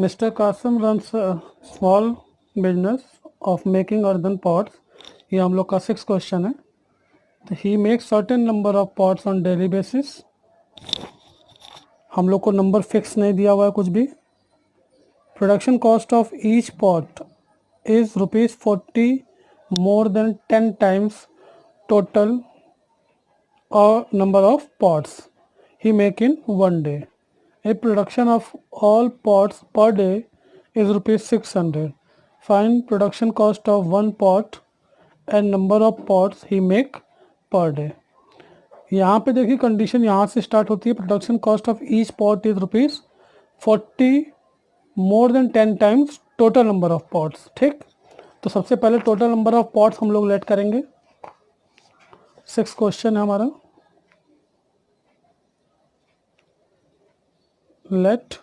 Mr. Kasim runs a small business of making earthen pots. ये हम लोग का 6 क्वेश्चन है. तो he makes certain number of pots on daily basis. हम लोग को नंबर फिक्स नहीं दिया हुआ है कुछ भी. Production cost of each pot is ₹40 more than 10 times total or number of pots he make in one day. A production of all pots per day is ₹600. Find production cost of one pot and number of pots he make per day. यहाँ पे देखिए condition यहाँ से start होती है. Production cost of each pot is ₹40 more than 10 times total number of pots. ठीक, तो सबसे पहले टोटल नंबर ऑफ पॉट्स हम लोग लेट करेंगे. 6 क्वेश्चन है हमारा. Let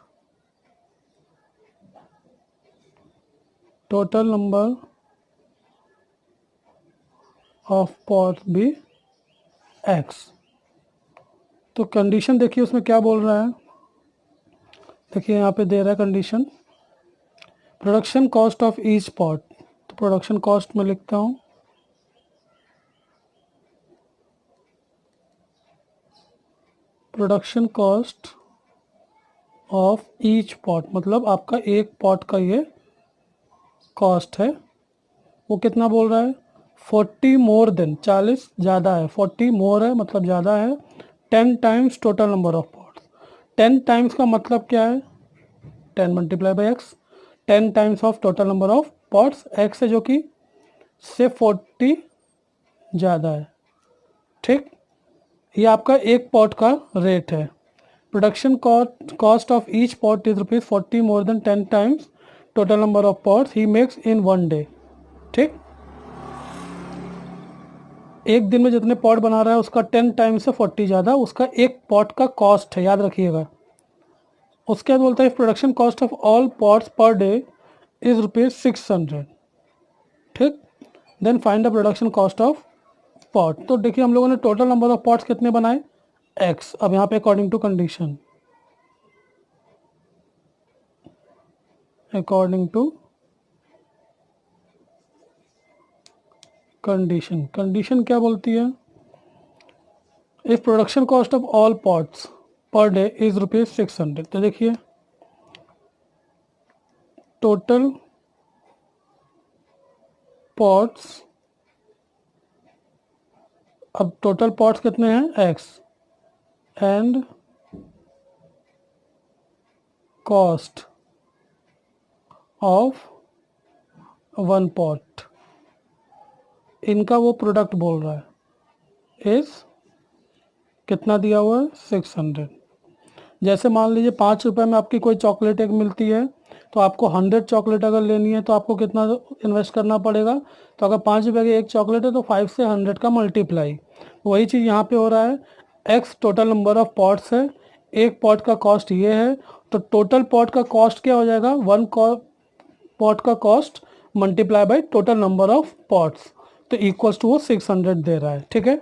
total number of pots be x. तो कंडीशन देखिए उसमें क्या बोल रहा है. देखिए यहाँ पे दे रहा है condition production cost of each pot. तो प्रोडक्शन कॉस्ट में लिखता हूँ production cost of each pot, मतलब आपका एक पॉट का ये कॉस्ट है. वो कितना बोल रहा है? 40 मोर देन, 40 ज़्यादा है. 40 मोर है मतलब ज़्यादा है. 10 times total number of pots. 10 times का मतलब क्या है? 10 multiply by x. 10 times of total number of pots. X है जो कि से 40 ज़्यादा है. ठीक, ये आपका एक पॉट का रेट है. Production cost of each pot is ₹40 more than 10 times total number of pots he makes in one day. ठीक, एक दिन में जितने पॉट बना रहा है उसका 10 टाइम्स से 40 ज़्यादा उसका एक पॉट का कॉस्ट है, याद रखिएगा. उसके बाद बोलता है production cost of all pots per day is ₹600. ठीक, then find the production cost of pot. तो देखिए हम लोगों ने टोटल नंबर ऑफ पॉट्स कितने बनाए? x. अब यहाँ पे according to condition, according to condition क्या बोलती है? If production cost of all pots per day is ₹600. तो देखिए टोटल पॉट्स, अब टोटल पॉट्स कितने हैं? x and cost of one pot, इनका वो प्रोडक्ट बोल रहा है इस कितना दिया हुआ है? 600. जैसे मान लीजिए 5 रुपये में आपकी कोई चॉकलेट एक मिलती है, तो आपको 100 चॉकलेट अगर लेनी है तो आपको कितना इन्वेस्ट करना पड़ेगा? तो अगर 5 रुपये की एक चॉकलेट है तो 5 से 100 का मल्टीप्लाई. वही चीज़ यहाँ पे हो रहा है. x total number of pots है, एक पॉट का कॉस्ट ये है, तो टोटल पॉट का कॉस्ट क्या हो जाएगा? वन पॉट का cost multiply by total number of pots, तो इक्वल्स टू वो 600 दे रहा है. ठीक है,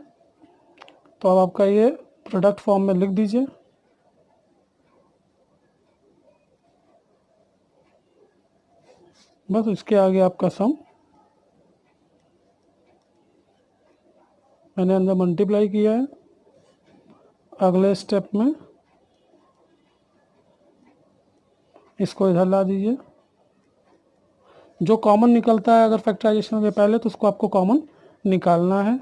तो अब आपका ये प्रोडक्ट फॉर्म में लिख दीजिए. बस इसके आगे आपका सम मैंने अंदर मल्टीप्लाई किया है. अगले स्टेप में इसको इधर ला दीजिए. जो कॉमन निकलता है अगर फैक्टराइजेशन के पहले तो उसको आपको कॉमन निकालना है.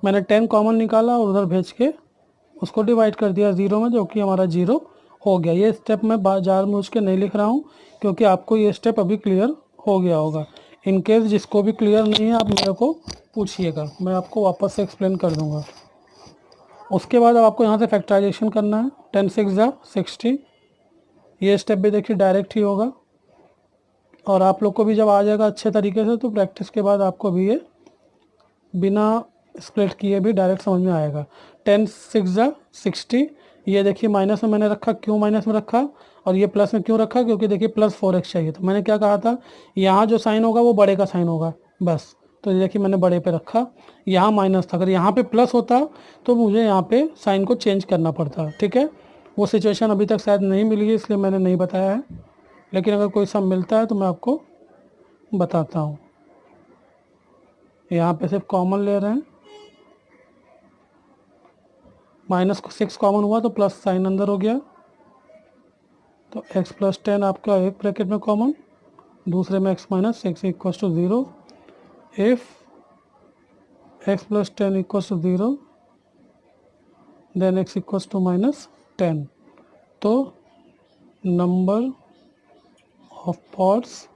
मैंने 10 कॉमन निकाला और उधर भेज के उसको डिवाइड कर दिया 0 में, जो कि हमारा 0 हो गया. ये स्टेप मैं बाजार में उसके नहीं लिख रहा हूँ क्योंकि आपको ये स्टेप अभी क्लियर हो गया होगा. इन केस जिसको भी क्लियर नहीं है आप मेरे को पूछिएगा, मैं आपको वापस से एक्सप्लेन कर दूँगा. उसके बाद अब आपको यहाँ से फैक्टराइजेशन करना है. 10 6 जा 60. ये स्टेप भी देखिए डायरेक्ट ही होगा और आप लोग को भी जब आ जाएगा अच्छे तरीके से तो प्रैक्टिस के बाद आपको भी ये बिना स्प्लिट किए भी डायरेक्ट समझ में आएगा. 10 6 जा 60. ये देखिए माइनस में मैंने रखा, क्यों माइनस में रखा और ये प्लस में क्यों रखा? क्योंकि देखिए प्लस 4x चाहिए. तो मैंने क्या कहा था, यहाँ जो साइन होगा वो बड़े का साइन होगा, बस तो ये देखिए मैंने बड़े पे रखा, यहाँ माइनस था, अगर यहाँ पे प्लस होता तो मुझे यहाँ पे साइन को चेंज करना पड़ता। ठीक है, वो सिचुएशन अभी तक शायद नहीं मिली है इसलिए मैंने नहीं बताया है, लेकिन अगर कोई सम मिलता है तो मैं आपको बताता हूँ। यहाँ पे सिर्फ कॉमन ले रहे हैं, -6 कॉमन हुआ तो प्लस साइन अंदर हो गया, तो x प्लस 10 आपका एक ब्रैकेट में कॉमन, दूसरे में x minus 6 equals to 0। If x plus 10 equals to 0 then x equals to -10। तो number of pots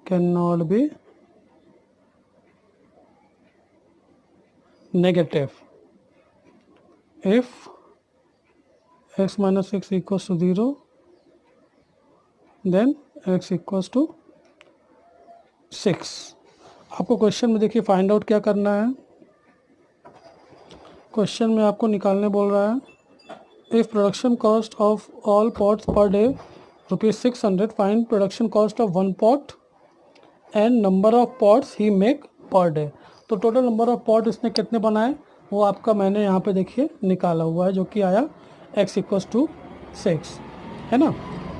can not be negative if x minus 6 equals to 0 then x equals to 6। आपको question में देखिए find out क्या करना है। Question में आपको निकालने बोल रहा है if production cost of all pots per day ₹600, find production cost of one pot and number of pots he make per day. तो टोटल नंबर ऑफ पॉट इसने कितने बनाए वो आपका मैंने यहाँ पे देखिए निकाला हुआ है, जो कि आया x इक्वल्स टू 6, है ना।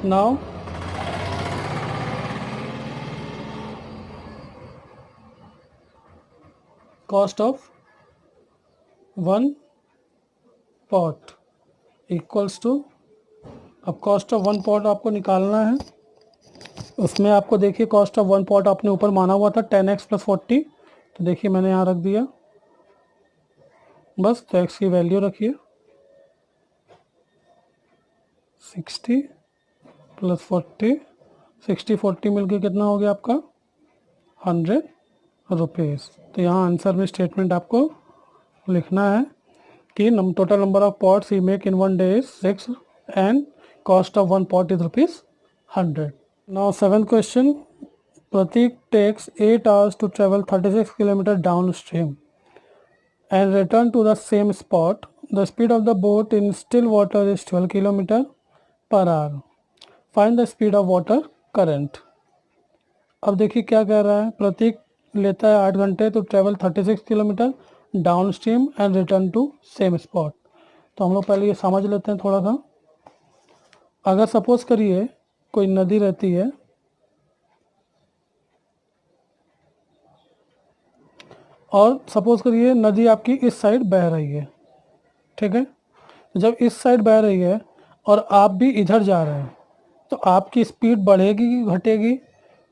Now cost of one pot equals to, अब कॉस्ट ऑफ वन पॉट आपको निकालना है। उसमें आपको देखिए कॉस्ट ऑफ वन पॉट आपने ऊपर माना हुआ था 10x प्लस 40, तो देखिए मैंने यहाँ रख दिया बस, तो x की वैल्यू रखिए 60 प्लस 40, 60 40 मिलके कितना हो गया आपका 100 रुपीज़। तो यहाँ आंसर में स्टेटमेंट आपको लिखना है कि total number of pots he make in one day is 6 and cost of one pot is ₹100। Now 7th question, Prateek takes 8 hours to travel 36 kilometers downstream and return to the same spot. The speed of the boat in still water is 12 kilometers per hour. Find the speed of water current. अब देखिए क्या कह रहा है, प्रतीक लेता है 8 घंटे तो travel 36 kilometre downstream and return to same spot. तो हम लोग पहले ये समझ लेते हैं थोड़ा सा। अगर सपोज करिए कोई नदी रहती है और सपोज करिए नदी आपकी इस साइड बह रही है, ठीक है। जब इस साइड बह रही है और आप भी इधर जा रहे हैं तो आपकी स्पीड बढ़ेगी कि घटेगी।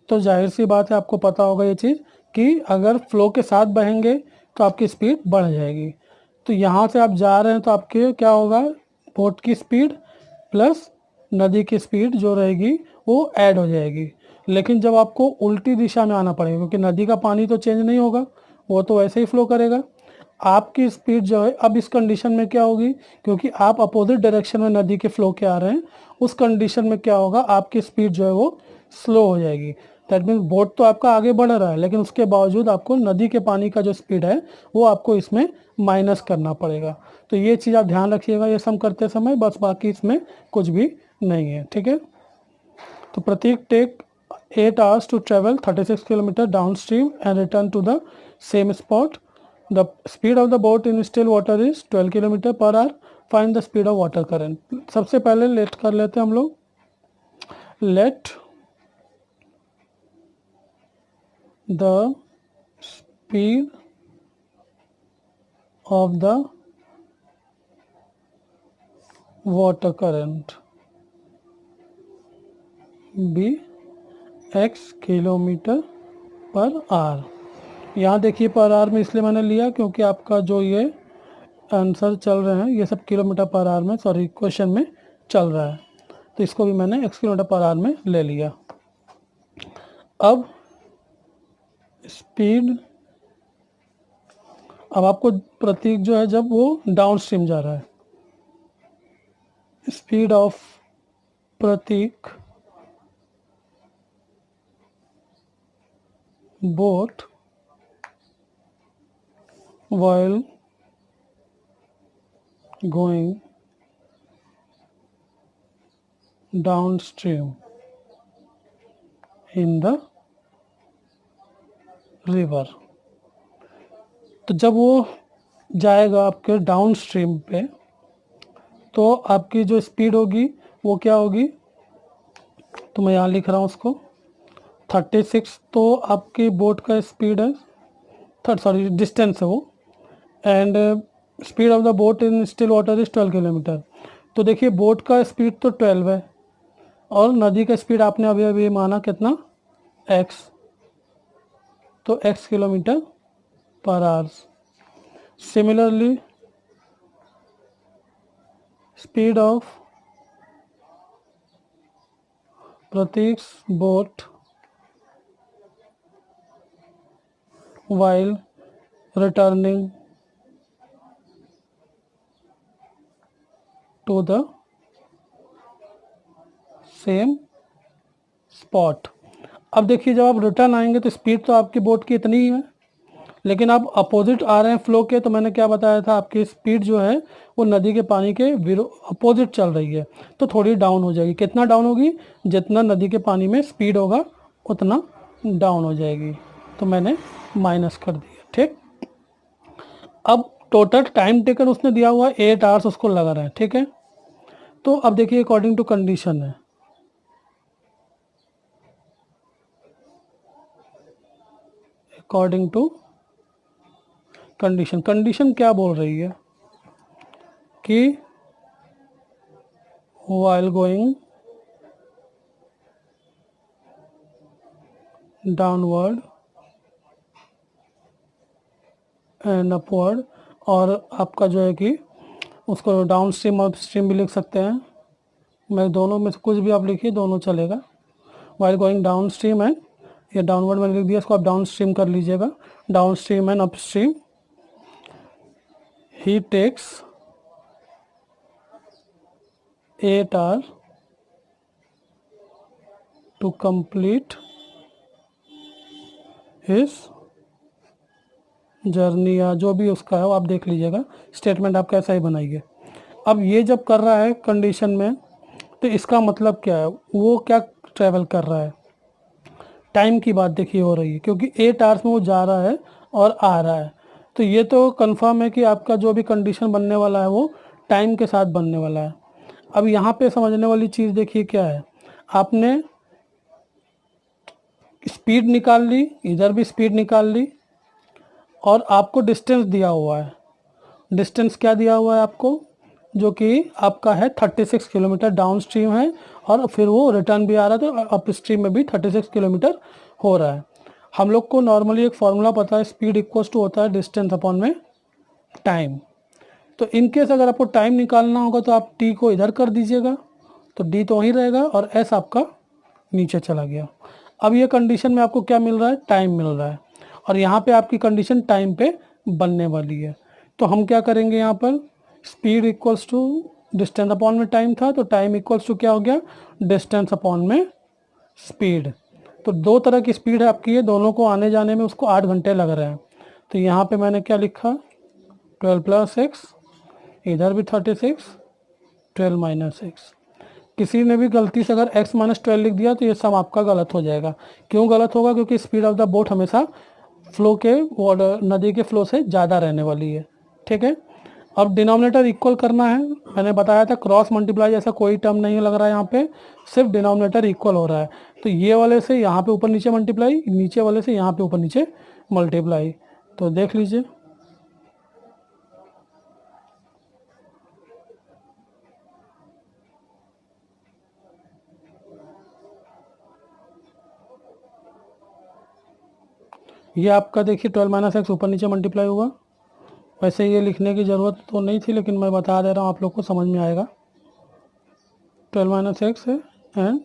तो जाहिर सी बात है आपको पता होगा ये चीज़ कि अगर फ्लो के साथ बहेंगे तो आपकी स्पीड बढ़ जाएगी। तो यहाँ से आप जा रहे हैं तो आपके क्या होगा, बोट की स्पीड प्लस नदी की स्पीड जो रहेगी वो ऐड हो जाएगी। लेकिन जब आपको उल्टी दिशा में आना पड़ेगा क्योंकि नदी का पानी तो चेंज नहीं होगा, वो तो वैसे ही फ्लो करेगा। आपकी स्पीड जो है अब इस कंडीशन में क्या होगी, क्योंकि आप अपोजिट डायरेक्शन में नदी के फ्लो के आ रहे हैं, उस कंडीशन में क्या होगा आपकी स्पीड जो है वो स्लो हो जाएगी। दैट मीन्स बोट तो आपका आगे बढ़ रहा है लेकिन उसके बावजूद आपको नदी के पानी का जो स्पीड है वो आपको इसमें माइनस करना पड़ेगा। तो ये चीज़ आप ध्यान रखिएगा ये सम करते समय, बस बाकी इसमें कुछ भी नहीं है, ठीक है। तो प्रतीक take 8 hours to travel 36 kilometers downstream and return to the same spot. The speed of the boat in still water is 12 kilometers per hour. Find the speed of water current. सबसे पहले लेट कर लेते हैं हम लोग, let the speed of the water current be x kilometre per our. यहाँ देखिए per hour में इसलिए मैंने लिया क्योंकि आपका जो ये आंसर चल रहे हैं ये सब किलोमीटर पर आवर में, सॉरी क्वेश्चन में चल रहा है, तो इसको भी मैंने x किलोमीटर पर आवर में ले लिया। अब स्पीड, अब आपको प्रतीक जो है जब वो डाउन स्ट्रीम जा रहा है, speed of Prateek boat while going downstream in the river. तो जब वो जाएगा आपके डाउन स्ट्रीम पे, तो आपकी जो स्पीड होगी वो क्या होगी, तो मैं यहाँ लिख रहा हूँ उसको 36। तो आपकी बोट का स्पीड है सॉरी डिस्टेंस है वो, and speed of the boat in still water is 12 kilometre. तो देखिए बोट का स्पीड तो 12 है, और नदी का स्पीड आपने अभी अभी माना कितना, x, तो x kilometre per hour. Similarly speed of Prateek's boat while returning to the same spot। अब देखिए जब आप रिटर्न आएंगे तो स्पीड तो आपकी बोट की इतनी ही है, लेकिन आप अपोजिट आ रहे हैं फ्लो के, तो मैंने क्या बताया था, आपकी स्पीड जो है वो नदी के पानी के अपोजिट चल रही है, तो थोड़ी डाउन हो जाएगी। कितना डाउन होगी, जितना नदी के पानी में स्पीड होगा उतना डाउन हो जाएगी। तो मैंने माइनस कर दिया, ठीक। अब टोटल टाइम टेकन उसने दिया हुआ है 8 आवर्स उसको लगा रहा है, ठीक है। तो अब देखिए अकॉर्डिंग टू कंडीशन है, अकॉर्डिंग टू कंडीशन, कंडीशन क्या बोल रही है कि while going downward and upward, और आपका जो है कि उसको डाउन स्ट्रीम अप स्ट्रीम भी लिख सकते हैं, मैं दोनों में से कुछ भी आप लिखिए, दोनों चलेगा। While going downstream and, ये डाउनवर्ड मैंने लिख दिया, इसको आप डाउन स्ट्रीम कर लीजिएगा, downstream and upstream ही takes 8 hour to complete his journey, या जो भी उसका है वो आप देख लीजिएगा, स्टेटमेंट आप कैसा ही बनाइए। अब ये जब कर रहा है कंडीशन में, तो इसका मतलब क्या है, वो क्या ट्रैवल कर रहा है, टाइम की बात देखिए हो रही है, क्योंकि 8 आवर्स में वो जा रहा है और आ रहा है। तो ये तो कंफर्म है कि आपका जो भी कंडीशन बनने वाला है वो टाइम के साथ बनने वाला है। अब यहाँ पे समझने वाली चीज़ देखिए क्या है, आपने स्पीड निकाल ली, इधर भी स्पीड निकाल ली, और आपको डिस्टेंस दिया हुआ है। डिस्टेंस क्या दिया हुआ है आपको, जो कि आपका है 36 किलोमीटर डाउन स्ट्रीम है, और फिर वो रिटर्न भी आ रहा था, अप स्ट्रीम में भी 36 किलोमीटर हो रहा है। हम लोग को नॉर्मली एक फॉर्मूला पता है, स्पीड इक्वल्स टू होता है डिस्टेंस अपॉन में टाइम। तो इनकेस अगर आपको टाइम निकालना होगा तो आप टी को इधर कर दीजिएगा, तो डी तो वहीं रहेगा और एस आपका नीचे चला गया। अब ये कंडीशन में आपको क्या मिल रहा है, टाइम मिल रहा है, और यहाँ पे आपकी कंडीशन टाइम पे बनने वाली है। तो हम क्या करेंगे, यहाँ पर speed equals to distance upon में टाइम था, तो टाइम इक्वल्स टू क्या हो गया, डिस्टेंस अपॉन में स्पीड। तो दो तरह की स्पीड है आपकी, ये दोनों को आने जाने में उसको 8 घंटे लग रहे हैं। तो यहाँ पे मैंने क्या लिखा, 12 प्लस एक्स, इधर भी 36, 12 माइनस एक्स। किसी ने भी गलती से अगर x माइनस 12 लिख दिया तो ये सम आपका गलत हो जाएगा। क्यों गलत होगा, क्योंकि स्पीड ऑफ द बोट हमेशा फ्लो के वाटर नदी के फ्लो से ज़्यादा रहने वाली है, ठीक है। अब डिनोमिनेटर इक्वल करना है, मैंने बताया था क्रॉस मल्टीप्लाई जैसा कोई टर्म नहीं लग रहा है, यहाँ पे सिर्फ डिनोमिनेटर इक्वल हो रहा है। तो ये वाले से यहाँ पे ऊपर नीचे मल्टीप्लाई, नीचे वाले से यहाँ पे ऊपर नीचे मल्टीप्लाई, तो देख लीजिए। ये आपका देखिए 12 माइनस एक्स ऊपर नीचे मल्टीप्लाई हुआ। वैसे ये लिखने की ज़रूरत तो नहीं थी, लेकिन मैं बता दे रहा हूँ, आप लोग को समझ में आएगा। 12 माइनस एक्स है एंड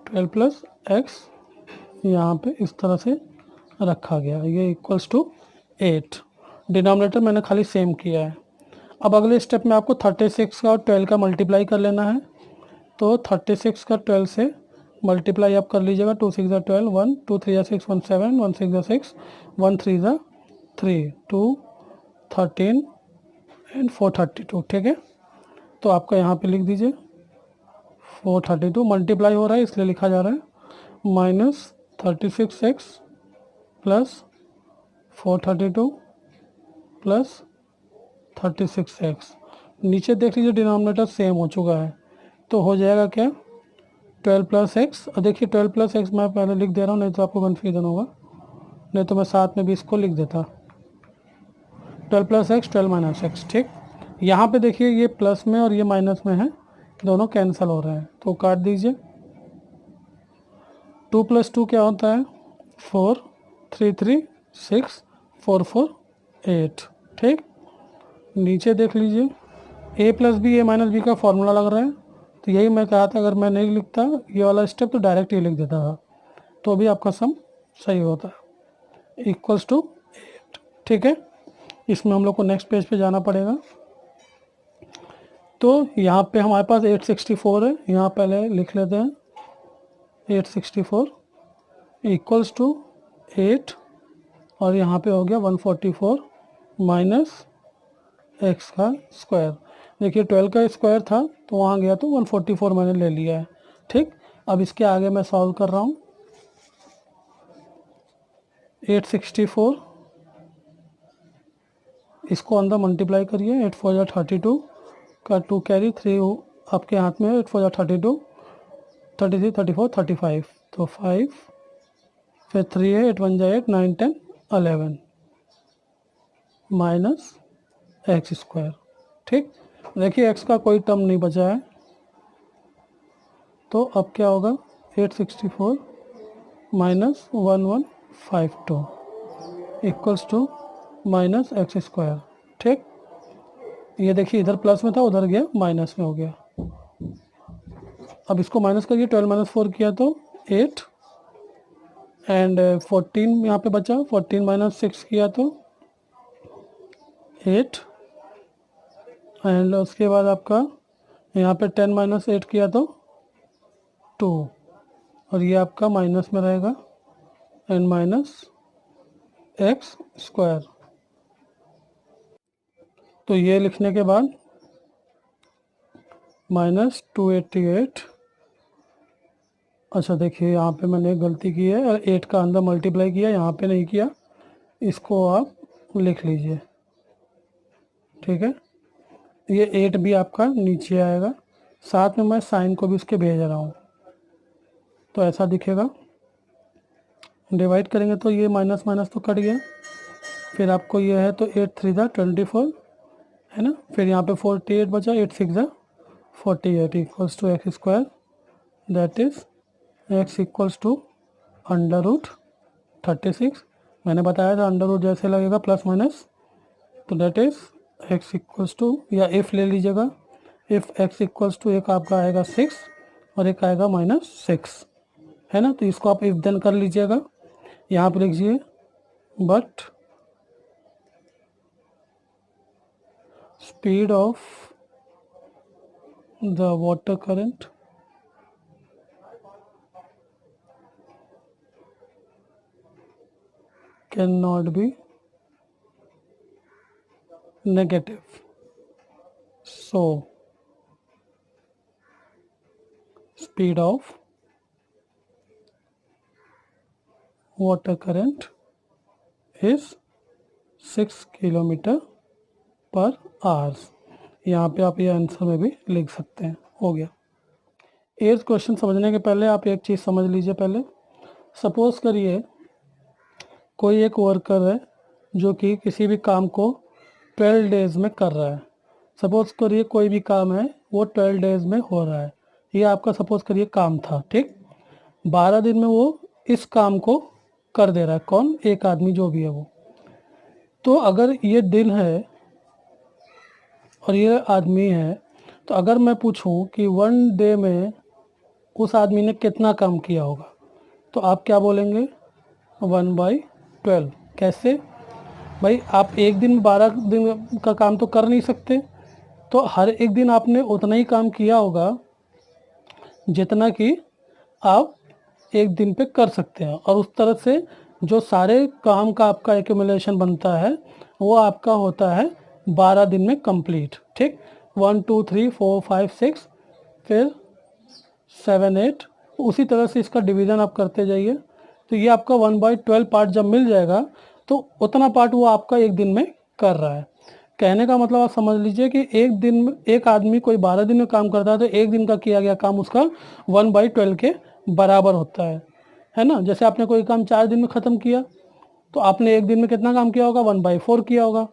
12 प्लस एक्स यहाँ पे इस तरह से रखा गया, ये इक्वल्स टू 8। डिनोमिनेटर मैंने खाली सेम किया है। अब अगले स्टेप में आपको 36 का और 12 का मल्टीप्लाई कर लेना है। तो 36 का 12 से मल्टीप्लाई आप कर लीजिएगा, 2 6 ज़ा 12, 1 2 3 ज़ा 6 1 7, 1 6 ज़ा 6, 1 3 ज़ा 3, 2 13 एंड 432, ठीक है। तो आपका यहाँ पे लिख दीजिए 432, मल्टीप्लाई हो रहा है इसलिए लिखा जा रहा है minus 36x plus 432 plus 36x। नीचे देख लीजिए डिनोमिनेटर सेम हो चुका है, तो हो जाएगा क्या 12 प्लस एक्स। और देखिए 12 प्लस एक्स मैं पहले लिख दे रहा हूँ, नहीं तो आपको कन्फ्यूजन होगा, नहीं तो मैं साथ में भी इसको लिख देता। 12 प्लस एक्स 12 माइनस एक्स। ठीक, यहाँ पे देखिए ये प्लस में और ये माइनस में है, दोनों कैंसिल हो रहे हैं, तो काट दीजिए। 2 प्लस 2 क्या होता है 4, 3 3 6, 4 4 8। ठीक, नीचे देख लीजिए a plus B A minus B का फॉर्मूला लग रहा है, तो यही मैं कहा था, अगर मैं नहीं लिखता ये वाला स्टेप तो डायरेक्ट ये लिख देता था, तो भी आपका सम सही होता है, इक्वल्स टू 8। ठीक है, इसमें हम लोग को नेक्स्ट पेज पे जाना पड़ेगा। तो यहाँ पे हमारे पास 864 है, यहाँ पहले लिख लेते हैं 864 इक्वल्स टू 8, और यहाँ पे हो गया 144 माइनस एक्स का स्क्वायर। देखिए 12 का स्क्वायर था तो वहाँ गया तो 144 मैंने ले लिया है। ठीक, अब इसके आगे मैं सॉल्व कर रहा हूँ। 864 इसको अंदर मल्टीप्लाई करिए, 8 4 32 का 2 कैरी 3 आपके हाथ में है, 8 4 32 33 34 35, तो 5 फिर 3 है, 8 1 8 9 10 11 माइनस एक्स स्क्वायर। ठीक, देखिए एक्स का कोई टर्म नहीं बचा है, तो अब क्या होगा 864 minus 1152 equals to minus x square. ठीक, ये देखिए इधर प्लस में था उधर गया माइनस में हो गया। अब इसको माइनस करिए, 12 माइनस 4 किया तो 8 एंड 14 यहाँ पे बचा, 14 माइनस 6 किया तो 8 एंड उसके बाद आपका यहाँ पे 10 माइनस 8 किया तो 2, और ये आपका माइनस में रहेगा एंड माइनस एक्स स्क्वायर। तो ये लिखने के बाद माइनस 288। अच्छा देखिए यहाँ पे मैंने गलती की है, और 8 का अंदर मल्टीप्लाई किया, यहाँ पे नहीं किया, इसको आप लिख लीजिए। ठीक है, ये 8 भी आपका नीचे आएगा, साथ में मैं साइन को भी उसके भेज रहा हूँ, तो ऐसा दिखेगा। डिवाइड करेंगे तो ये माइनस माइनस तो कट गया, फिर आपको ये है तो 8 3 24 है ना, फिर यहाँ पे 48 बचा, 8 6 48 equals to x square, that is x equals to under root 36। मैंने बताया था अंडर रूट जैसे लगेगा प्लस माइनस, तो that is x equals to, या इफ़ ले लीजिएगा, इफ़ एक्स इक्वल्स टू एक आपका आएगा 6 और एक आएगा -6, है ना, तो इसको आप इफ देन कर लीजिएगा। यहाँ पर लिखिए but speed of the water current can not B negative, so speed of water current is 6 kilometre पर आवर्स। यहाँ पे आप ये आंसर में भी लिख सकते हैं। हो गया। एज क्वेश्चन समझने के पहले आप एक चीज़ समझ लीजिए। पहले सपोज करिए कोई एक वर्कर है जो कि किसी भी काम को 12 डेज में कर रहा है। सपोज करिए कोई भी काम है वो 12 डेज में हो रहा है, ये आपका सपोज करिए काम था। ठीक, 12 दिन में वो इस काम को कर दे रहा है। कौन? एक आदमी जो भी है वो। तो अगर ये दिन है और ये आदमी है, तो अगर मैं पूछूं कि 1 डे में उस आदमी ने कितना काम किया होगा, तो आप क्या बोलेंगे? 1/12। कैसे भाई? आप एक दिन 12 दिन का काम तो कर नहीं सकते, तो हर एक दिन आपने उतना ही काम किया होगा जितना कि आप एक दिन पे कर सकते हैं, और उस तरह से जो सारे काम का आपका एक्यूमुलेशन बनता है वो आपका होता है 12 दिन में कंप्लीट। ठीक, 1 2 3 4 5 6 फिर 7 8, उसी तरह से इसका डिवीज़न आप करते जाइए। तो ये आपका 1/12 पार्ट जब मिल जाएगा तो उतना पार्ट वो आपका एक दिन में कर रहा है। कहने का मतलब आप समझ लीजिए कि एक दिन में एक आदमी कोई 12 दिन में काम करता है तो एक दिन का किया गया काम उसका 1/12 के बराबर होता है ना। जैसे आपने कोई काम 4 दिन में ख़त्म किया तो आपने एक दिन में कितना काम किया होगा, 1/4 किया होगा।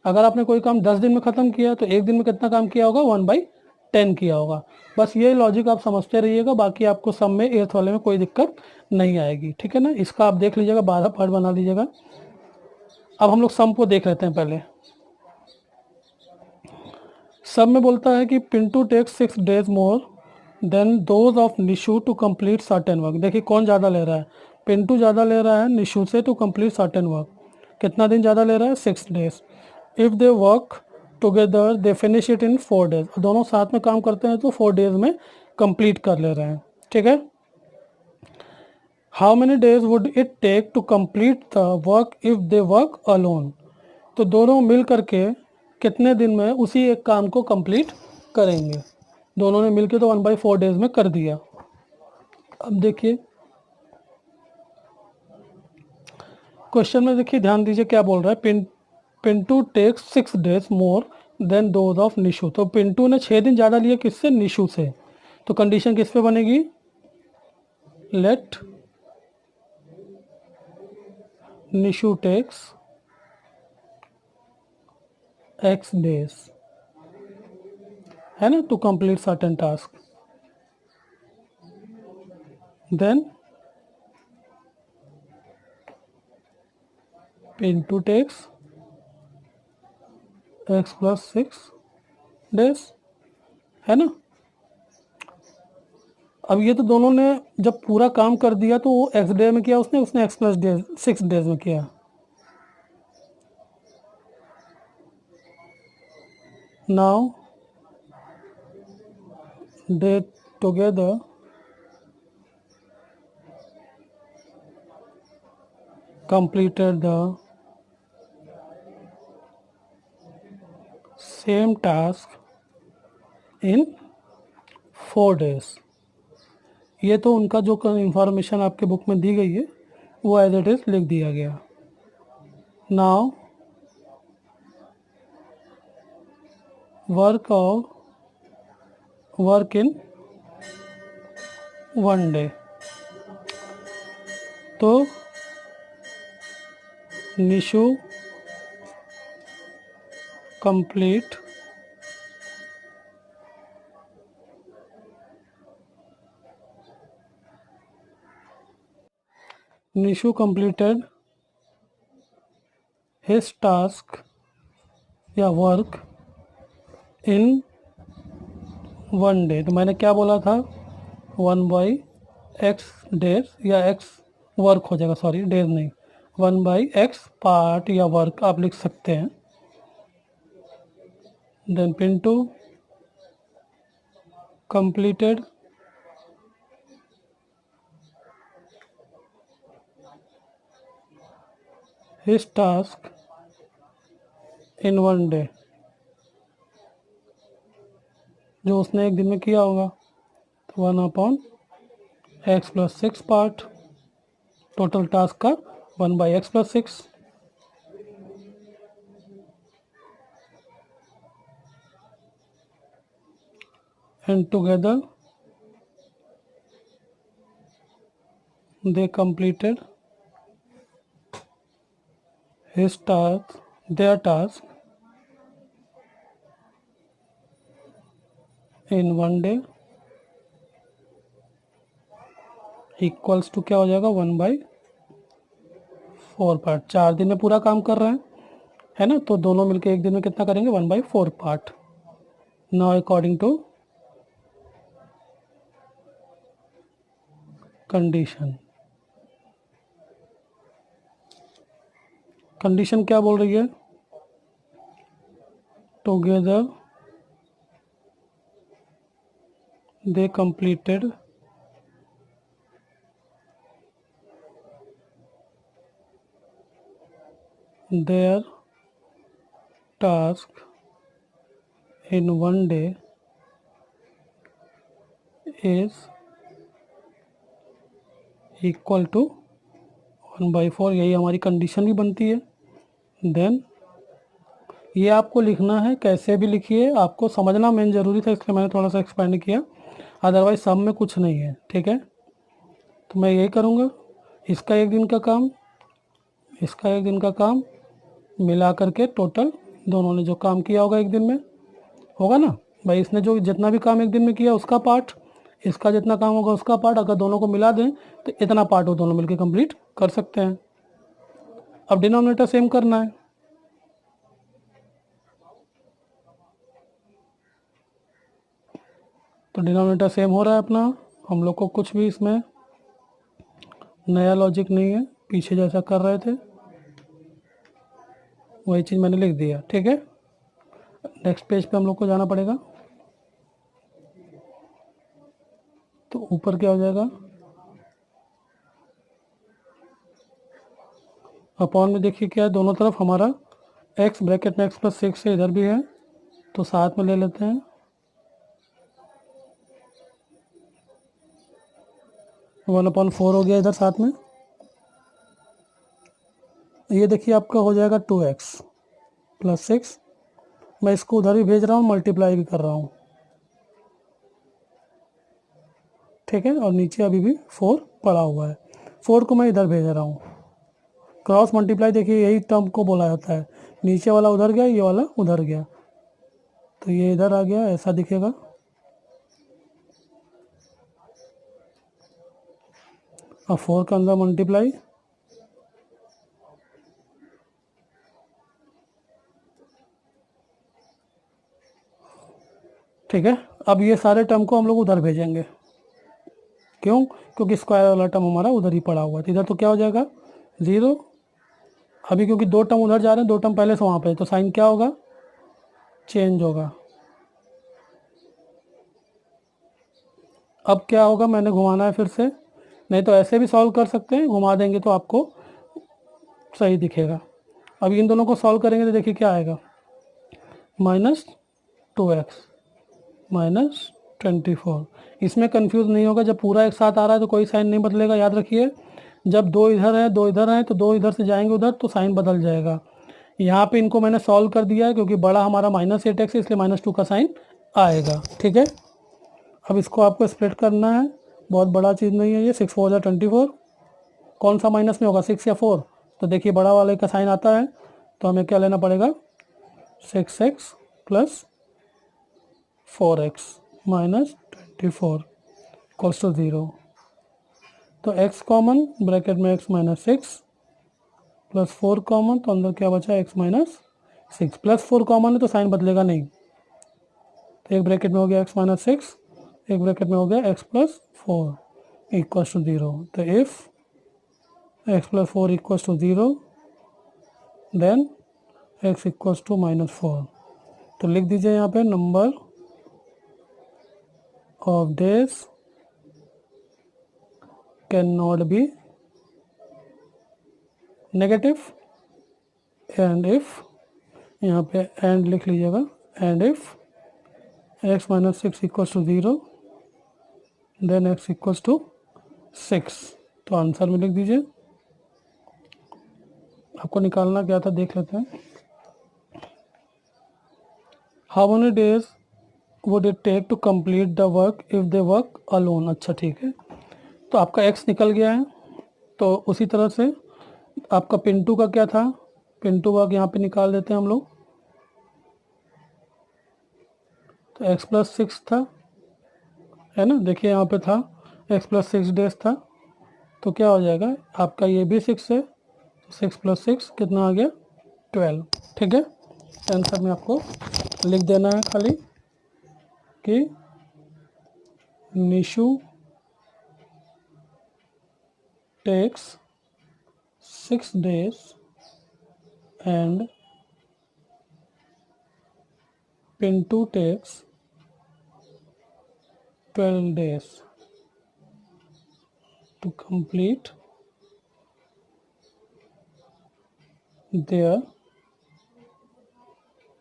अगर आपने कोई काम 10 दिन में ख़त्म किया तो एक दिन में कितना काम किया होगा, 1/10 किया होगा। बस ये लॉजिक आप समझते रहिएगा, बाकी आपको सब में एर्थ वाले में कोई दिक्कत नहीं आएगी, ठीक है ना। इसका आप देख लीजिएगा, 12 पार्ट बना लीजिएगा। अब हम लोग सम को देख लेते हैं पहले। सब में बोलता है कि Pintu takes 6 days more than those of Nishu to complete certain work. देखिए कौन ज़्यादा ले रहा है, पिंटू ज़्यादा ले रहा है निशु से टू कंप्लीट सर्टेन वर्क। कितना दिन ज़्यादा ले रहा है, 6 days। If they work together they finish it in 4 days। दोनों साथ में काम करते हैं तो 4 days में कंप्लीट कर ले रहे हैं, ठीक है। How many days would it take to complete the work if they work alone. तो दोनों मिल करके कितने दिन में उसी एक काम को कंप्लीट करेंगे। दोनों ने मिलके तो 1/4 days में कर दिया। अब देखिए क्वेश्चन में, देखिए ध्यान दीजिए क्या बोल रहा है, Pintu takes 6 days more than those of Nishu. तो पिंटू ने 6 दिन ज़्यादा लिए किससे, निशु से। तो कंडीशन किस पे बनेगी, let Nishu takes x days, है ना, to complete certain task. Then Pintu takes x + 6 days, है ना। अब ये तो दोनों ने जब पूरा काम कर दिया तो वो x डे में किया उसने उसने x + 6 days में किया। Now they together completed the same task in 4 days। ये तो उनका जो इंफॉर्मेशन आपके बुक में दी गई है वो एज इट इज लिख दिया गया। Now work in 1 day। तो Nishu complete Nishu completed his task या वर्क इन 1 day। तो मैंने क्या बोला था, 1/x डेज या x वर्क हो जाएगा, सॉरी डेज नहीं, 1/x पार्ट या वर्क आप लिख सकते हैं। Then Pintu completed his task in 1 day। जो उसने एक दिन में किया होगा, तो 1/x + 6 पार्ट, टोटल टास्क का 1/x + 6। And together they completed their task in 1 day equals to क्या हो जाएगा, 1/4 पार्ट। 4 दिन में पूरा काम कर रहे हैं, है ना, तो दोनों मिलके एक दिन में कितना करेंगे, 1/4 part. Now according to condition, condition क्या बोल रही है, together they completed their task in 1 day is equal to 1/4, यही हमारी कंडीशन भी बनती है। देन ये आपको लिखना है, कैसे भी लिखिए, आपको समझना मेन ज़रूरी था, इसलिए मैंने थोड़ा सा एक्सपेंड किया, अदरवाइज सब में कुछ नहीं है। ठीक है, तो मैं यही करूँगा, इसका एक दिन का काम, इसका एक दिन का काम मिला करके टोटल दोनों ने जो काम किया होगा एक दिन में, होगा ना भाई, इसने जो जितना भी काम एक दिन में किया उसका पार्ट, इसका जितना काम होगा उसका पार्ट, अगर दोनों को मिला दें तो इतना पार्ट वो दोनों मिलकर कंप्लीट कर सकते हैं। अब डिनोमिनेटर सेम करना है, तो डिनोमिनेटर सेम हो रहा है अपना, हम लोग को कुछ भी इसमें नया लॉजिक नहीं है, पीछे जैसा कर रहे थे वही चीज़ मैंने लिख दिया। ठीक है, नेक्स्ट पेज पे हम लोग को जाना पड़ेगा, तो ऊपर क्या हो जाएगा, अपॉन में देखिए क्या है, दोनों तरफ हमारा x ब्रैकेट में x प्लस 6 है, इधर भी है तो साथ में ले लेते हैं, 1/4 हो गया इधर साथ में। ये देखिए आपका हो जाएगा 2x प्लस 6, मैं इसको उधर भी भेज रहा हूँ, मल्टीप्लाई भी कर रहा हूँ। ठीक है, और नीचे अभी भी 4 पड़ा हुआ है, 4 को मैं इधर भेज रहा हूँ। क्रॉस मल्टीप्लाई देखिए यही टर्म को बोला जाता है, नीचे वाला उधर गया, ये वाला उधर गया, तो ये इधर आ गया, ऐसा दिखेगा। अब 4 के अंदर मल्टीप्लाई, ठीक है। अब ये सारे टर्म को हम लोग उधर भेजेंगे, क्यों, क्योंकि स्क्वायर वाला टर्म हमारा उधर ही पड़ा हुआ है, तो इधर तो क्या हो जाएगा 0। अभी क्योंकि दो टर्म उधर जा रहे हैं, दो टर्म पहले से वहाँ पे, तो साइन क्या होगा, चेंज होगा। अब क्या होगा, मैंने घुमाना है फिर से, नहीं तो ऐसे भी सॉल्व कर सकते हैं, घुमा देंगे तो आपको सही दिखेगा। अब इन दोनों को सॉल्व करेंगे तो देखिए क्या आएगा, -2x -24। इसमें कंफ्यूज नहीं होगा, जब पूरा एक साथ आ रहा है तो कोई साइन नहीं बदलेगा, याद रखिए। जब दो इधर है दो इधर है तो दो इधर से जाएंगे उधर तो साइन बदल जाएगा। यहाँ पे इनको मैंने सॉल्व कर दिया है, क्योंकि बड़ा हमारा -8x है, इसलिए -2 का साइन आएगा। ठीक है, अब इसको आपको स्प्लिट करना है, बहुत बड़ा चीज़ नहीं है ये, 6 4 जा 24, कौन सा माइनस में होगा 6 या 4, तो देखिए बड़ा वाले का साइन आता है, तो हमें क्या लेना पड़ेगा 6x plus 4x -24 equals to 0। तो x कॉमन, ब्रैकेट में x -6 प्लस 4 कॉमन, तो अंदर क्या बचा x -6, प्लस 4 कॉमन है तो साइन बदलेगा नहीं, तो एक ब्रैकेट में हो गया x -6, एक ब्रैकेट में हो गया x प्लस 4 इक्वल्स टू 0। तो if x plus 4 equals to 0 then x equals to -4। तो लिख दीजिए यहाँ पे number of days can not be negative, and if, यहाँ पे एंड लिख लीजिएगा, and if x -6 equals to 0 then x equals to 6। तो आंसर में लिख दीजिए, आपको निकालना क्या था देख लेते हैं। How many days would it take to complete the work if they work alone. अच्छा ठीक है, तो आपका x निकल गया है, तो उसी तरह से आपका पिंटू का क्या था, पिंटू वर्क यहाँ पे निकाल देते हैं हम लोग, तो x प्लस 6 था, है ना, देखिए यहाँ पे था x प्लस 6 डेज था, तो क्या हो जाएगा आपका, ये भी 6 है, 6 प्लस 6 कितना आ गया 12। ठीक है, आंसर में आपको लिख देना है खाली कि Nishu takes 6 days and Pintu takes 12 days to complete their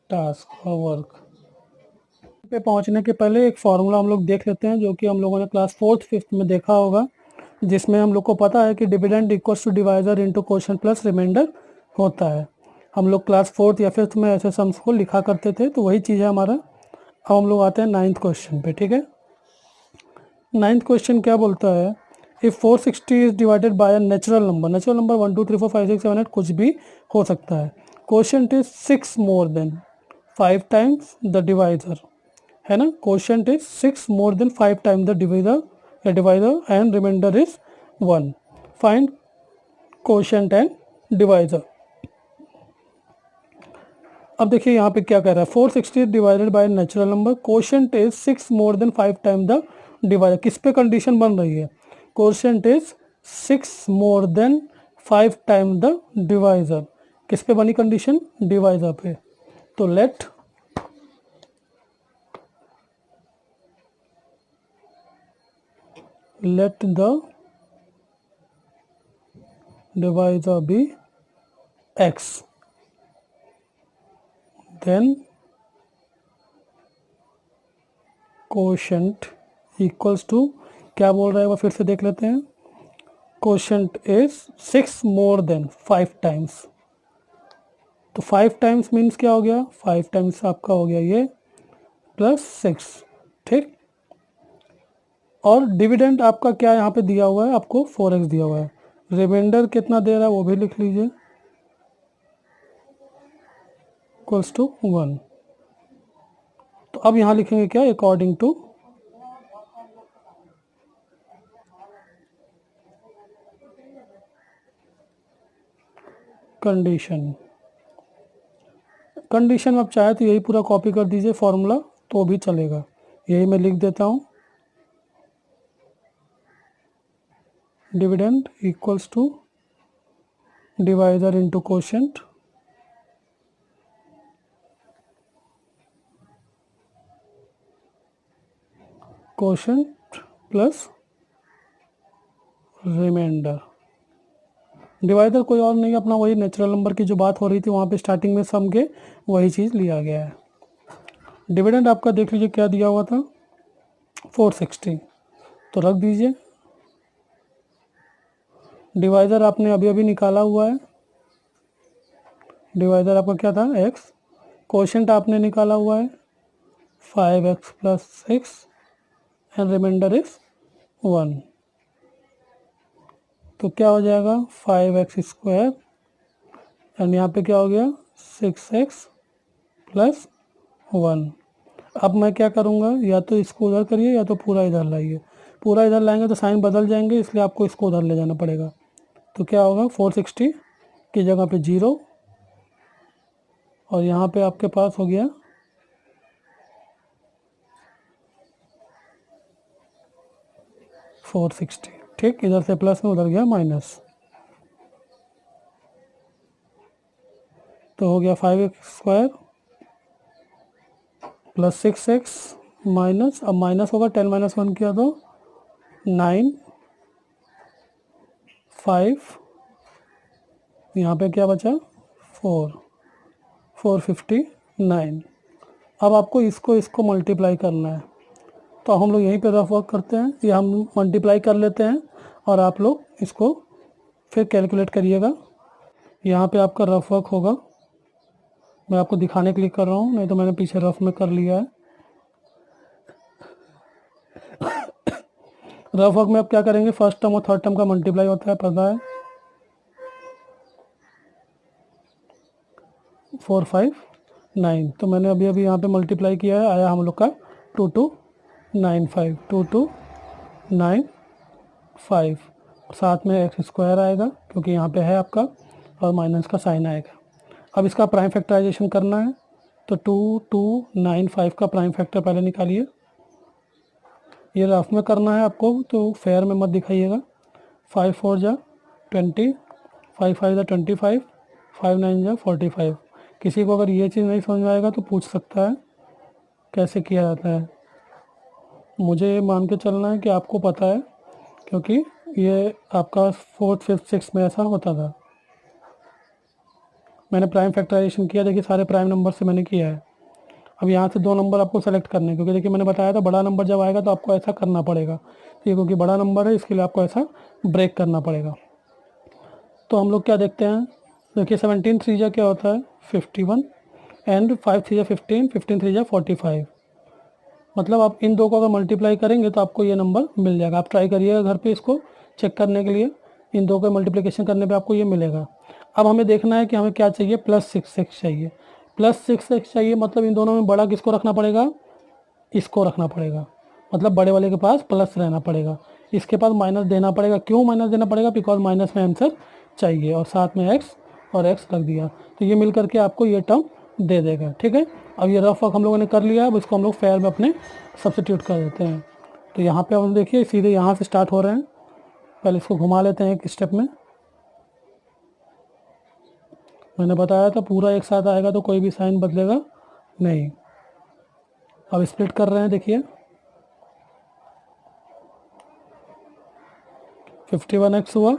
task or work। पे पहुंचने के पहले एक फॉर्मूला हम लोग देख लेते हैं, जो कि हम लोगों ने क्लास 4th 5th में देखा होगा, जिसमें हम लोग को पता है कि dividend equals to divisor into quotient plus reminder होता है। हम लोग क्लास 4th या 5th में ऐसे सम्स को लिखा करते थे, तो वही चीज़ है हमारा। अब हम लोग आते हैं 9th क्वेश्चन पे, ठीक है। 9th क्वेश्चन क्या बोलता है, if 460 is divided by a natural number 1 2 3 4 5 6 7 8 कुछ भी हो सकता है, quotient is 6 more than 5 times the divisor, है ना। Quotient is 6 more than 5 times the divisor and reminder is 1। Find quotient and divisor. अब देखिए यहाँ पे क्या कह रहा है, 460 divided by natural number, quotient is 6 more than 5 time the divisor. किस पे कंडीशन बन रही है, quotient is 6 more than 5 time the divisor. किस पे बनी कंडीशन, डिवाइजर पे। तो let the divisor be x, then quotient equals to, क्या बोल रहा है वो फिर से देख लेते हैं। quotient is 6 more than 5 times, तो 5 टाइम्स मीन्स क्या हो गया, 5 टाइम्स आपका हो गया ये प्लस 6, ठीक। और डिविडेंड आपका क्या यहाँ पे दिया हुआ है, आपको 4x दिया हुआ है। रिमाइंडर कितना दे रहा है वो भी लिख लीजिए, इक्वल्स टू 1। तो अब यहाँ लिखेंगे क्या, अकॉर्डिंग टू कंडीशन। कंडीशन में आप चाहे तो यही पूरा कॉपी कर दीजिए फॉर्मूला, तो भी चलेगा। यही मैं लिख देता हूँ, dividend equals to divisor into quotient, quotient plus remainder. Divider कोई और नहीं, अपना वही नेचुरल नंबर की जो बात हो रही थी वहाँ पे स्टार्टिंग में सम के, वही चीज़ लिया गया है। डिविडेंड आपका देख लीजिए क्या दिया हुआ था, 460, तो रख दीजिए। डिवाइडर आपने अभी अभी निकाला हुआ है, डिवाइडर आपका क्या था, x। क्वोशिएंट आपने निकाला हुआ है 5x plus 6 and reminder is 1। तो क्या हो जाएगा 5x स्क्वायर एंड यहाँ पे क्या हो गया 6x प्लस 1। अब मैं क्या करूँगा, या तो इसको उधर करिए या तो पूरा इधर लाइए। पूरा इधर लाएंगे तो साइन बदल जाएंगे, इसलिए आपको इसको उधर ले जाना पड़ेगा। तो क्या होगा 460 की जगह पे 0 और यहाँ पे आपके पास हो गया 460, ठीक। इधर से प्लस में उधर गया माइनस, तो हो गया 5x square plus 6x minus, अब माइनस होगा 10 माइनस 1 किया तो 9, 5, यहाँ पे क्या बचा 4, 459। अब आपको इसको मल्टीप्लाई करना है, तो हम लोग यहीं पे रफ वर्क करते हैं, या हम मल्टीप्लाई कर लेते हैं और आप लोग इसको फिर कैलकुलेट करिएगा। यहाँ पे आपका रफ वर्क होगा, मैं आपको दिखाने के लिए कर रहा हूँ, नहीं तो मैंने पीछे रफ में कर लिया है। रफ वर्क में आप क्या करेंगे, फर्स्ट टर्म और थर्ड टर्म का मल्टीप्लाई होता है, पता है 4 5 9। तो मैंने अभी अभी यहाँ पे मल्टीप्लाई किया है, आया हम लोग का 2295, 2295, साथ में एक्स स्क्वायर आएगा क्योंकि यहाँ पे है आपका, और माइनस का साइन आएगा। अब इसका प्राइम फैक्टराइजेशन करना है, तो 2295 का प्राइम फैक्टर पहले निकालिए। ये रफ में करना है आपको, तो फेयर में मत दिखाइएगा। 5 4 जा 20, 5 5 जा 25, 5 9 जा 45। किसी को अगर ये चीज़ नहीं समझ में आएगा तो पूछ सकता है कैसे किया जाता है। मुझे ये मान के चलना है कि आपको पता है, क्योंकि ये आपका 4th 5th 6th में ऐसा होता था। मैंने प्राइम फैक्टराइजेशन किया, देखिए सारे प्राइम नंबर से मैंने किया है। अब यहाँ से 2 नंबर आपको सेलेक्ट करने हैं, क्योंकि देखिए मैंने बताया था बड़ा नंबर जब आएगा तो आपको ऐसा करना पड़ेगा। ये क्योंकि बड़ा नंबर है इसके लिए आपको ऐसा ब्रेक करना पड़ेगा। तो हम लोग क्या देखते हैं, देखिए 17 3 जा क्या होता है 51 एंड 5 3 जा 15, 15 3 जा 45। मतलब आप इन दो को अगर मल्टीप्लाई करेंगे तो आपको ये नंबर मिल जाएगा। आप ट्राई करिएगा घर पे इसको चेक करने के लिए, इन दो को मल्टीप्लिकेशन करने पे आपको ये मिलेगा। अब हमें देखना है कि हमें क्या चाहिए, +6x चाहिए। +6x चाहिए मतलब इन दोनों में बड़ा किसको रखना पड़ेगा, इसको रखना पड़ेगा। मतलब बड़े वाले के पास प्लस रहना पड़ेगा, इसके पास माइनस देना पड़ेगा। क्यों माइनस देना पड़ेगा, बिकॉज माइनस में आंसर चाहिए और साथ में x और x रख दिया, तो ये मिल करके आपको ये टर्म दे देगा। ठीक है, अब ये रफ वर्क हम लोगों ने कर लिया। अब इसको हम लोग फेयर में अपने सब्सिट्यूट कर देते हैं। तो यहाँ पे हम देखिए सीधे यहाँ से स्टार्ट हो रहे हैं। पहले इसको घुमा लेते हैं एक स्टेप में। मैंने बताया था पूरा एक साथ आएगा तो कोई भी साइन बदलेगा नहीं। अब स्प्लिट कर रहे हैं, देखिए 51x हुआ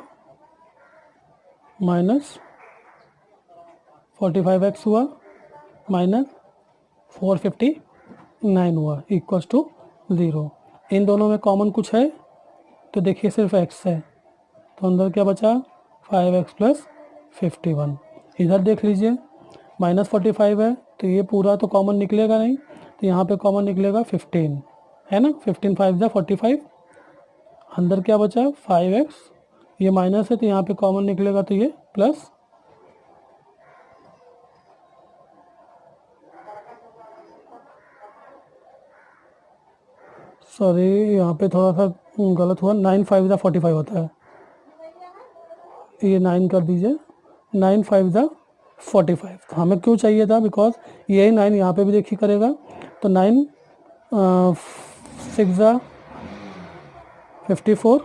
माइनस 45x हुआ माइनस 459 हुआ इक्वल्स टू 0। इन दोनों में कॉमन कुछ है तो देखिए सिर्फ x है, तो अंदर क्या बचा 5x + 51। इधर देख लीजिए -45 है तो ये पूरा तो कॉमन निकलेगा नहीं, तो यहाँ पे कॉमन निकलेगा 15 है ना। 15 5 जा 45, अंदर क्या बचा 5x, ये माइनस है तो यहाँ पे कॉमन निकलेगा तो ये प्लस। सॉरी यहाँ पे थोड़ा सा गलत हुआ, 9 5 जा 45 होता है, ये 9 कर दीजिए, 9 5 जा 45। तो हमें क्यों चाहिए था, बिकॉज यही 9 यहाँ पे भी देखिए करेगा, तो 9 6 जा 54,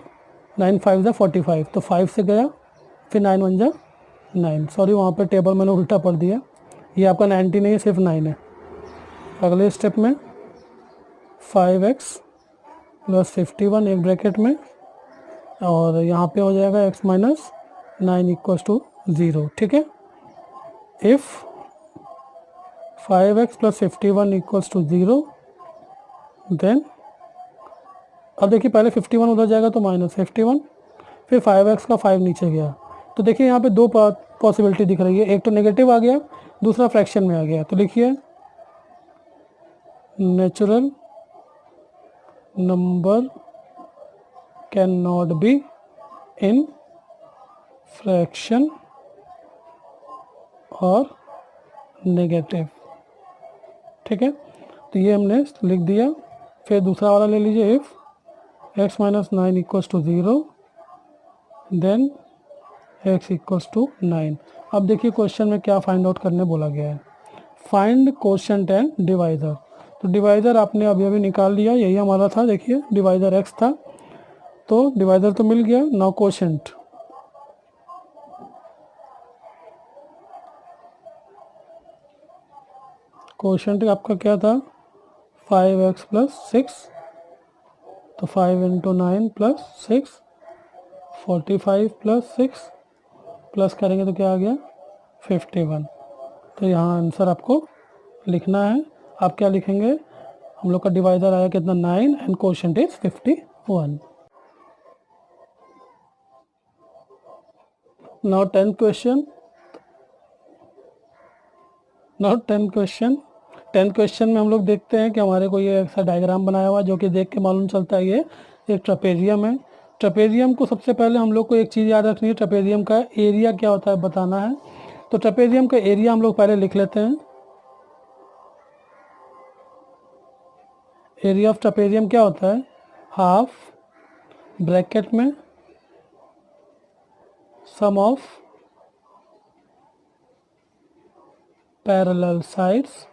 9 5 जा 45, तो 5 से गया, फिर 9 1 जा 9। सॉरी वहाँ पे टेबल मैंने उल्टा पढ़ दिया, ये आपका 90 नहीं है, सिर्फ 9 है। अगले स्टेप में 5x + 51 एक ब्रैकेट में, और यहाँ पे हो जाएगा x - 9 = 0। ठीक है, इफ़ 5x + 51 = 0 देन, अब देखिए पहले 51 उधर जाएगा तो -51, फिर 5x का 5 नीचे गया, तो देखिए यहाँ पे दो पॉसिबिलिटी दिख रही है, एक तो नेगेटिव आ गया, दूसरा फ्रैक्शन में आ गया। तो लिखिए natural number can not be in fraction और नेगेटिव। ठीक है, तो ये हमने लिख दिया। फिर दूसरा वाला ले लीजिए, इफ़ x - 9 = 0 देन x = 9। अब देखिए क्वेश्चन में क्या फाइंड आउट करने बोला गया है, फाइंड कोशेंट एंड डिवाइज़र। तो डिवाइज़र आपने अभी अभी निकाल लिया, यही हमारा था। देखिए डिवाइज़र x था तो डिवाइज़र तो मिल गया। नाउ कोशेंट, कोशेंट आपका क्या था 5x + 6, तो 5 × 9 + 6, 45 + 6 प्लस करेंगे तो क्या आ गया 51। तो यहाँ आंसर आपको लिखना है। आप क्या लिखेंगे, हम लोग का डिवाइज़र आया कितना 9 and quotient is 51। Now 10th question. Now 10th question. 10th question में हम लोग देखते हैं कि हमारे को ये ऐसा डायग्राम बनाया हुआ जो कि देख के मालूम चलता है ये एक ट्रेपेजियम है। ट्रेपेजियम को सबसे पहले हम लोग को एक चीज़ याद रखनी है, ट्रेपेजियम का एरिया क्या होता है बताना है। तो ट्रेपेजियम का एरिया हम लोग पहले लिख लेते हैं। एरिया ऑफ ट्रेपेजियम क्या होता है, हाफ ब्रैकेट में सम ऑफ पैरेलल साइड्स,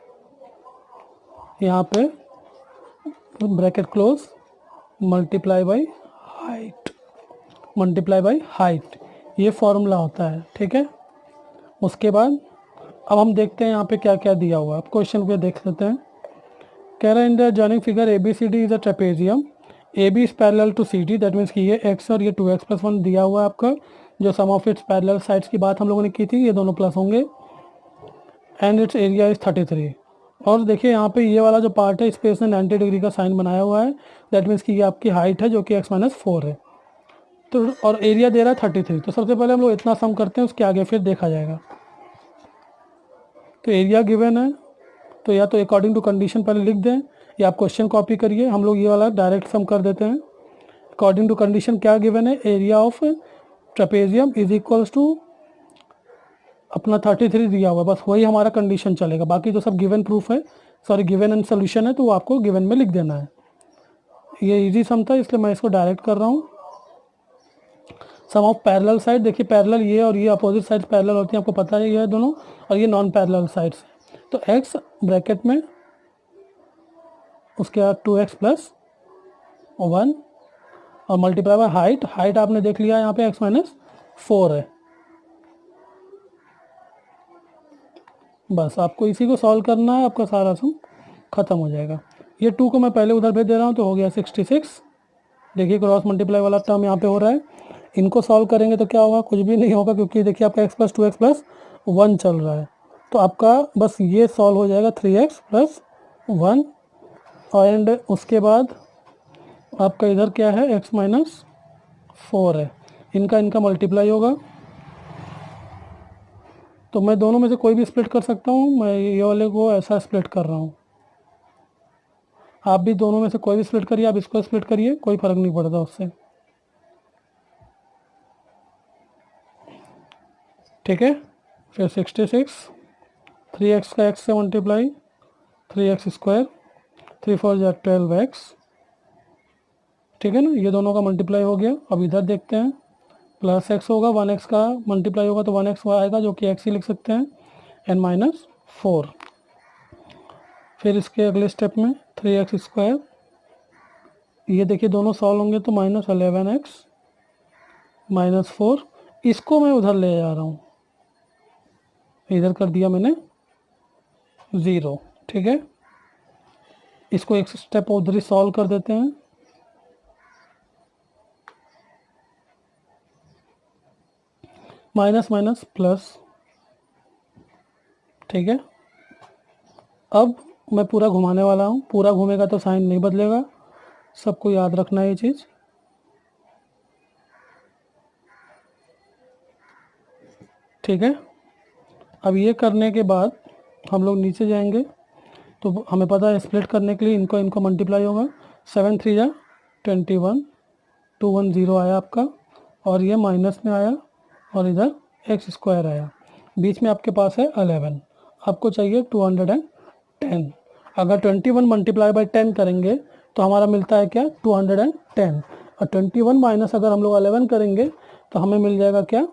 यहाँ पे bracket close, multiply by height, ये फॉर्मूला होता है। ठीक है, उसके बाद अब हम देखते हैं यहाँ पे क्या क्या दिया हुआ है। अब क्वेश्चन पे देख लेते हैं। कह रहा है in the joining figure ABCD is a trapezium, AB is parallel to CD, that means कि ये x और ये 2x + 1 दिया हुआ है आपका। जो सम ऑफ इट्स पैरेलल साइड्स की बात हम लोगों ने की थी, ये दोनों प्लस होंगे। एंड इट्स एरिया इज 33, और देखिए यहाँ पे ये वाला जो पार्ट है इस पे इसने 90 डिग्री का साइन बनाया हुआ है, दैट मीन्स कि ये आपकी हाइट है जो कि x-4 है। तो और एरिया दे रहा है 33। तो सबसे पहले हम लोग इतना सम करते हैं, उसके आगे फिर देखा जाएगा। तो एरिया गिवन है, तो या तो अकॉर्डिंग टू कंडीशन पहले लिख दें या आप क्वेश्चन कॉपी करिए। हम लोग ये वाला डायरेक्ट सम कर देते हैं। अकॉर्डिंग टू कंडीशन क्या गिवन है, area of trapezium is equals to अपना 33 दिया हुआ है, बस वही हमारा कंडीशन चलेगा। बाकी जो सब गिवन प्रूफ है, सॉरी गिवन एंड सोल्यूशन है, तो वो आपको गिवन में लिख देना है। ये इजी सम था इसलिए मैं इसको डायरेक्ट कर रहा हूँ। सम ऑफ पैरेलल साइड, देखिए पैरेलल ये और ये अपोजिट साइड पैरेलल होती हैं, आपको पता है ये है दोनों, और ये नॉन पैरेलल साइड्स। तो x ब्रैकेट में उसके बाद 2x प्लस 1 और मल्टीप्लाई बाय हाइट, हाइट आपने देख लिया यहाँ पे x-4 है। बस आपको इसी को सॉल्व करना है, आपका सारा सम खत्म हो जाएगा। ये 2 को मैं पहले उधर भेज दे रहा हूँ, तो हो गया 66। देखिए क्रॉस मल्टीप्लाई वाला टर्म यहाँ पे हो रहा है। इनको सॉल्व करेंगे तो क्या होगा, कुछ भी नहीं होगा, क्योंकि देखिए आपका x + 2x + 1 चल रहा है। तो आपका बस ये सॉल्व हो जाएगा 3x + 1, एंड उसके बाद आपका इधर क्या है, x-4 है, इनका मल्टीप्लाई होगा। तो मैं दोनों में से कोई भी स्प्लिट कर सकता हूँ, मैं ये वाले को ऐसा स्प्लिट कर रहा हूँ। आप भी दोनों में से कोई भी स्प्लिट करिए, आप इसको स्प्लिट करिए, कोई फ़र्क नहीं पड़ता उससे। ठीक है, फिर 66, 3x का x से मल्टीप्लाई, 3x², 3 4 जा 12x। ठीक है ना, ये दोनों का मल्टीप्लाई हो गया। अब इधर देखते हैं, प्लस x होगा, 1x का मल्टीप्लाई होगा तो 1x आएगा, जो कि x ही लिख सकते हैं, n - 4। फिर इसके अगले स्टेप में 3x², ये देखिए दोनों सॉल्व होंगे तो -11x - 4, इसको मैं उधर ले जा रहा हूँ, इधर कर दिया मैंने 0। ठीक है, इसको एक स्टेप उधर ही सॉल्व कर देते हैं। Minus minus plus. ठीक है, अब मैं पूरा घुमाने वाला हूँ, पूरा घूमेगा तो साइन नहीं बदलेगा, सबको याद रखना है ये चीज़। ठीक है, अब ये करने के बाद हम लोग नीचे जाएंगे, तो हमें पता है स्प्लिट करने के लिए इनको मल्टीप्लाई होगा। 7 3 जा 21, 210 आया आपका, और ये माइनस में आया, और इधर x² आया, बीच में आपके पास है 11, आपको चाहिए 210। अगर 21 मल्टीप्लाई बाय 10 करेंगे तो हमारा मिलता है क्या, 210, और 21 माइनस अगर हम लोग 11 करेंगे तो हमें मिल जाएगा क्या,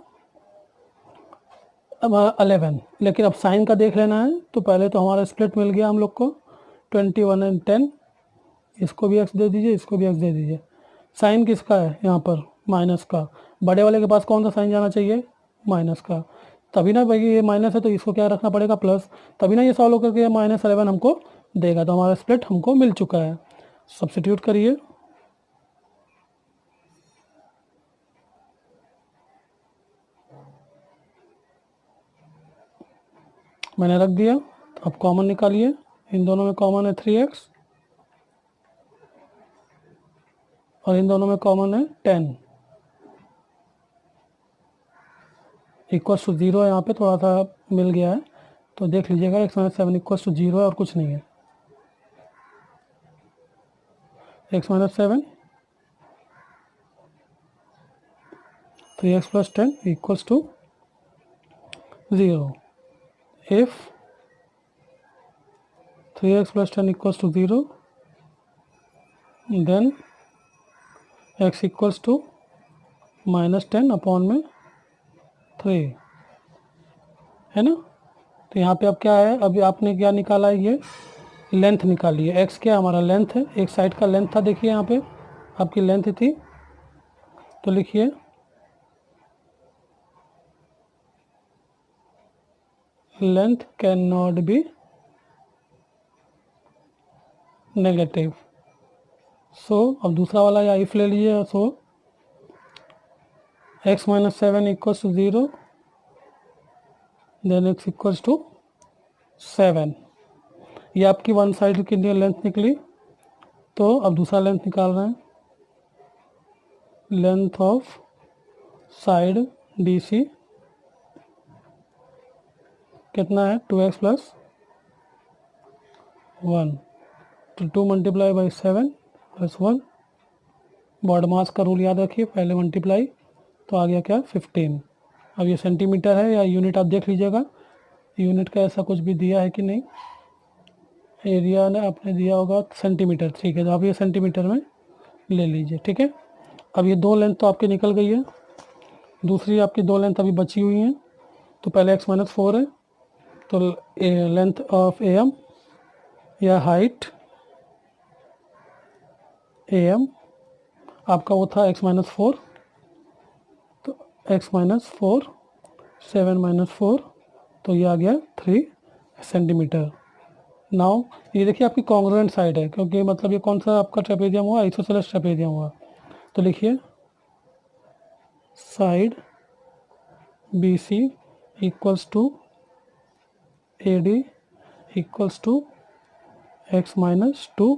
अब 11। लेकिन अब साइन का देख लेना है, तो पहले तो हमारा स्प्लिट मिल गया हम लोग को, 21 और 10, इसको भी x दे दीजिए, इसको भी x दे दीजिए। साइन किसका है यहाँ पर, माइनस का। बड़े वाले के पास कौन सा साइन जाना चाहिए, माइनस का। तभी ना भाई, ये माइनस है तो इसको क्या रखना पड़ेगा, प्लस, तभी ना ये सॉल्व होकर के -11 हमको देगा। तो हमारा स्प्लिट हमको मिल चुका है। सब्स्टिट्यूट करिए, मैंने रख दिया। अब कॉमन निकालिए, इन दोनों में कॉमन है 3x, और इन दोनों में कॉमन है 10, इक्वल्स टू 0 है। यहाँ पे थोड़ा सा मिल गया है, तो देख लीजिएगा, x-7 इक्वल्स टू 0 है और कुछ नहीं है। x-7, 3x + 10 equals to 0। if 3x + 10 equals to 0, then x equals to -10 upon में 3, है ना। तो यहाँ पे अब क्या है, अभी आपने क्या निकाला है, ये लेंथ निकाली है। x क्या हमारा लेंथ है, एक साइड का लेंथ था, देखिए यहाँ पे आपकी लेंथ थी, तो लिखिए length can not be negative. So अब दूसरा वाला या इफ ले लीजिए। So x - 7 equals to 0, then x equals to 7। ये आपकी वन साइड की लेंथ निकली, तो अब दूसरा लेंथ निकाल रहे हैं। लेंथ ऑफ साइड BC कितना है 2x प्लस 1, तो 2 मल्टीप्लाई बाई 7 प्लस 1। बॉड मास का रूल याद रखिए, पहले मल्टीप्लाई, तो आ गया क्या 15। अब ये सेंटीमीटर है या यूनिट आप देख लीजिएगा, यूनिट का ऐसा कुछ भी दिया है कि नहीं। एरिया ने आपने दिया होगा सेंटीमीटर, ठीक है, तो आप ये सेंटीमीटर में ले लीजिए, ठीक है। अब ये दो लेंथ तो आपकी निकल गई है, दूसरी आपकी दो लेंथ अभी बची हुई हैं। तो पहले x माइनस 4 है, तो लेंथ ऑफ AM या हाइट AM आपका वो था x माइनस 4, तो x माइनस 4 7 माइनस 4, तो ये आ गया 3 सेंटीमीटर। नाउ ये देखिए आपकी कॉन्ग्रुएंट साइड है, क्योंकि मतलब ये कौन सा आपका ट्रेपेजियम हुआ, आइसोसेलेस ट्रेपेजियम हुआ। तो लिखिए side BC equals to AD equals to x minus 2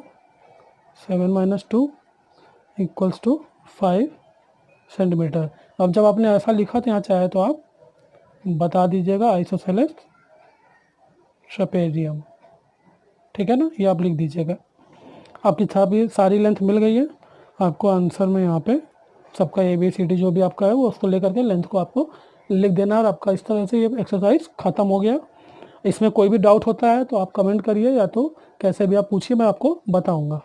7 minus 2 equals to 5 centimetre. अब जब आपने ऐसा लिखा तो यहाँ चाहे तो आप बता दीजिएगा आइसोसेलेस ट्रेपेजियम, ठीक है ना, ये आप लिख दीजिएगा। आपकी सारी लेंथ मिल गई है, आपको आंसर में यहाँ पे सबका ABCD जो भी आपका है वो उसको लेकर के लेंथ को आपको लिख देना, और आपका इस तरह से ये एक्सरसाइज ख़त्म हो गया। इसमें कोई भी डाउट होता है तो आप कमेंट करिए, या तो कैसे भी आप पूछिए, मैं आपको बताऊँगा।